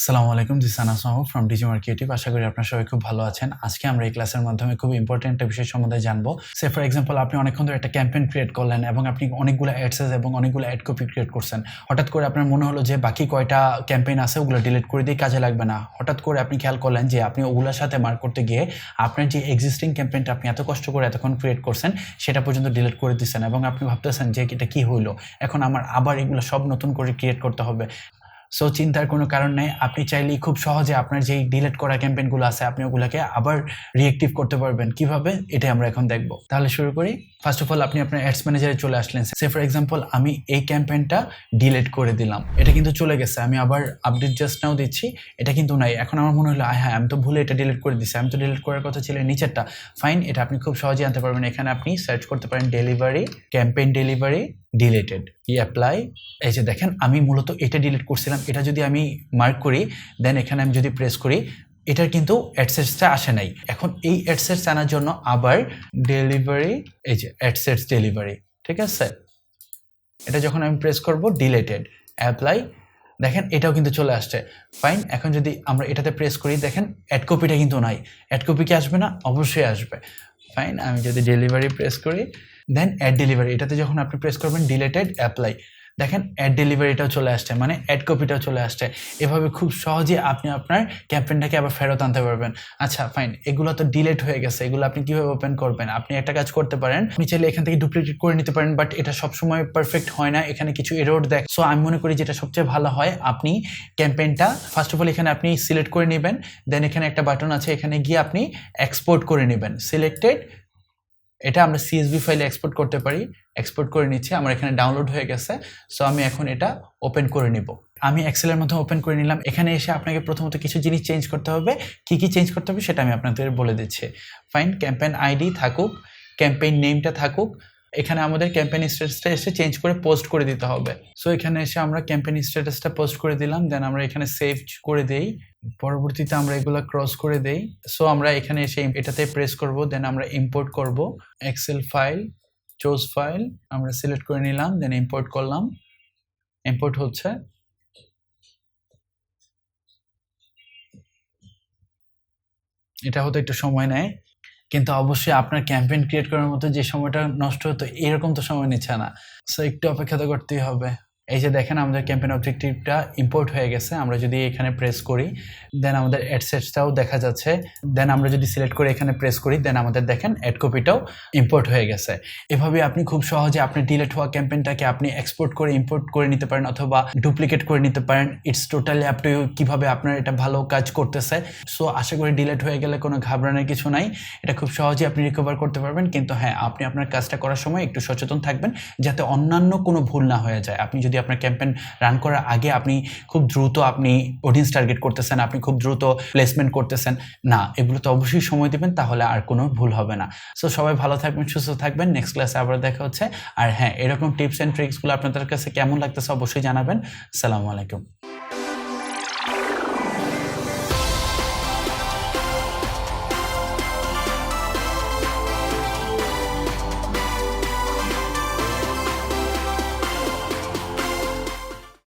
আসসালামু আলাইকুম, this Anas Mahmud from Digi Marketive. আশা করি আপনারা সবাই খুব ভালো আছেন। আজকে আমরা এই ক্লাসের মাধ্যমে খুব ইম্পর্টেন্ট একটা বিষয় সম্বন্ধে জানবো। সে ফর এক্সাম্পল, আপনি অনেকক্ষণ ধরে একটা ক্যাম্পেইন ক্রিয়েট করলেন এবং আপনি অনেকগুলো অ্যাডসেস এবং অনেকগুলো অ্যাড কপি ক্রিয়েট করছেন। হঠাৎ করে আপনার মনে হলো যে বাকি কয়টা ক্যাম্পেইন আছে ওগুলো ডিলিট করে দিয়ে কাজে লাগবে না। হঠাৎ করে আপনি খেয়াল করলেন যে আপনি ওগুলোর সাথে মার্ক করতে গিয়ে আপনার যে এক্সিস্টিং ক্যাম্পেইনটা আপনি এত কষ্ট করে এতক্ষণ ক্রিয়েট করছেন সেটা পর্যন্ত ডিলিট করে দিচ্ছেন এবং আপনি ভাবতেছেন যে এটা কি হইলো, এখন আমার আবার এগুলো সব নতুন করে ক্রিয়েট করতে হবে। সো চিন্তার কোনো কারণ নেই, আপনি চাইলেই খুব সহজে আপনার যেই ডিলিট করা ক্যাম্পেইনগুলো আছে আপনি ওগুলোকে আবার রিঅ্যাক্টিভ করতে পারবেন। কিভাবে, এটাই আমরা এখন দেখব। তাহলে শুরু করি। ফার্স্ট অফ অল, আপনি আপনার অ্যাডস ম্যানেজারে চলে আসলেন। সে ফর এক্সাম্পল, আমি এই ক্যাম্পেইনটা ডিলিট করে দিলাম, এটা কিন্তু চলে গেছে। আমি আবার আপডেট জাস্ট নাও দিচ্ছি, এটা কিন্তু নাই। এখন আমার মনে হলো হ্যাঁ, আমি তো ভুলে এটা ডিলিট করে দিচ্ছি, আমি তো ডিলিট করার কথা ছিল নিচেরটা। ফাইন, এটা আপনি খুব সহজেই আনতে পারবেন। এখানে আপনি সার্চ করতে পারেন delivery, campaign delivery deleted, apply. এই যে দেখেন, আমি মূলত এটা ডিলিট করছিলাম। এটা যদি আমি মার্ক করি, দেন এখানে আমি যদি প্রেস করি, এটার কিন্তু অ্যাডসেটসটা আসে নাই। এখন এই অ্যাডসেটস আনার জন্য আবার ডেলিভারি, এই যে অ্যাডসেটস ডেলিভারি, ঠিক আছে। এটা যখন আমি প্রেস করব, ডিলিটেড, অ্যাপ্লাই, দেখেন এটাও কিন্তু চলে আসছে। ফাইন, এখন যদি আমরা এটাতে প্রেস করি, দেখেন অ্যাড কপিটা কিন্তু নাই। অ্যাড কপি কি আসবে না? অবশ্যই আসবে। ফাইন, আমি যদি ডেলিভারি প্রেস করি, দেন অ্যাড ডেলিভারি, এটাতে যখন আপনি প্রেস করবেন ডিলিটেড, অ্যাপ্লাই, দেখেন অ্যাড ডেলিভারিটাও চলে আসছে, মানে অ্যাড কপিটাও চলে আসছে। এভাবে খুব সহজে আপনি আপনার ক্যাম্পেইনটাকে আবার ফেরত আনতে পারবেন। আচ্ছা ফাইন, এগুলো তো ডিলিট হয়ে গেছে, এগুলো আপনি কিভাবে ওপেন করবেন? আপনি একটা কাজ করতে পারেন, আপনি চাইলে এখান থেকে ডুপ্লিকেট করে নিতে পারেন, বাট এটা সবসময় পারফেক্ট হয় না, এখানে কিছু এরর দেখ। সো আমি মনে করি যেটা সবচেয়ে ভালো হয়, আপনি ক্যাম্পেইনটা ফার্স্ট অফ অল এখানে আপনি সিলেক্ট করে নেবেন, দেন এখানে একটা বাটন আছে, এখানে গিয়ে আপনি এক্সপোর্ট করে নেবেন, সিলেক্টেড। এটা আমরা সিএসভি ফাইলে এক্সপোর্ট করতে পারি। এক্সপোর্ট করে নিচ্ছি, আমার এখানে ডাউনলোড হয়ে গেছে। সো আমি এখন এটা ওপেন করে নিব। আমি এক্সেলের মধ্যে ওপেন করে নিলাম। এখানে এসে আপনাকে প্রথমত কিছু জিনিস চেঞ্জ করতে হবে। কি কি চেঞ্জ করতে হবে সেটা আমি আপনাদের বলে দিচ্ছি। ফাইন, ক্যাম্পেইন আইডি থাকুক, ক্যাম্পেইন নেমটা থাকুক। এখানে আমাদের ক্যাম্পেইন স্ট্যাটাসটা এসে চেঞ্জ করে পোস্ট করে দিতে হবে। সো এখানে এসে আমরা ক্যাম্পেইন স্ট্যাটাসটা পোস্ট করে দিলাম, দেন আমরা এখানে সেভ করে দেই। পরবর্তীতে আমরা এগুলো ক্রস করে দেই। সো আমরা এখানে এসে এটাতে প্রেস করব, দেন আমরা ইম্পোর্ট করব এক্সেল ফাইল, চুজ ফাইল, আমরা সিলেক্ট করে নিলাম, দেন ইম্পোর্ট করলাম। ইম্পোর্ট হচ্ছে, এটা হতে একটু সময় নেয়, কিন্তু অবশ্যই আপনার ক্যাম্পেইন ক্রিয়েট করার মতো যে সময়টা নষ্ট হতো এরকম তো সময় নিচ্ছে না। সো একটু অপেক্ষা তো করতেই হবে। এই যে দেখেন, আমাদের ক্যাম্পেইন অবজেক্টিভটা ইম্পোর্ট হয়ে গেছে। আমরা যদি এখানে প্রেস করি, দেন আমাদের অ্যাডসেটসটাও দেখা যাচ্ছে। দেন আমরা যদি সিলেক্ট করে এখানে প্রেস করি, দেন আমাদের দেখেন অ্যাড কপিটাও ইম্পোর্ট হয়ে গেছে। এভাবে আপনি খুব সহজে আপনি ডিলিট হওয়া ক্যাম্পেইনটাকে আপনি এক্সপোর্ট করে ইম্পোর্ট করে নিতে পারেন অথবা ডুপ্লিকেট করে নিতে পারেন। It's totally up to you কীভাবে আপনার এটা ভালো কাজ করতেছে। সো আশা করি ডিলিট হয়ে গেলে কোনো ঘাবড়ানোর কিছু নাই, এটা খুব সহজে আপনি রিকভার করতে পারবেন। কিন্তু হ্যাঁ, আপনি আপনার কাজটা করার সময় একটু সচেতন থাকবেন যাতে অন্যান্য কোনো ভুল না হয়ে যায়। আপনি যদি আপনার ক্যাম্পেইন রান করার আগে আপনি খুব দ্রুত আপনি অডিয়েন্স টার্গেট করতেছেন, আপনি খুব দ্রুত প্লেসমেন্ট করতেছেন না, এগুলো তো অবশ্যই সময় দিবেন, তাহলে আর কোনো ভুল হবে না। সো সবাই ভালো থাকবেন, সুস্থ থাকবেন। নেক্সট ক্লাসে আবার দেখা হচ্ছে। আর হ্যাঁ, এরকম টিপস অ্যান্ড ট্রিক্সগুলো আপনাদের কাছে কেমন লাগতেছে অবশ্যই জানাবেন। আসসালামু আলাইকুম।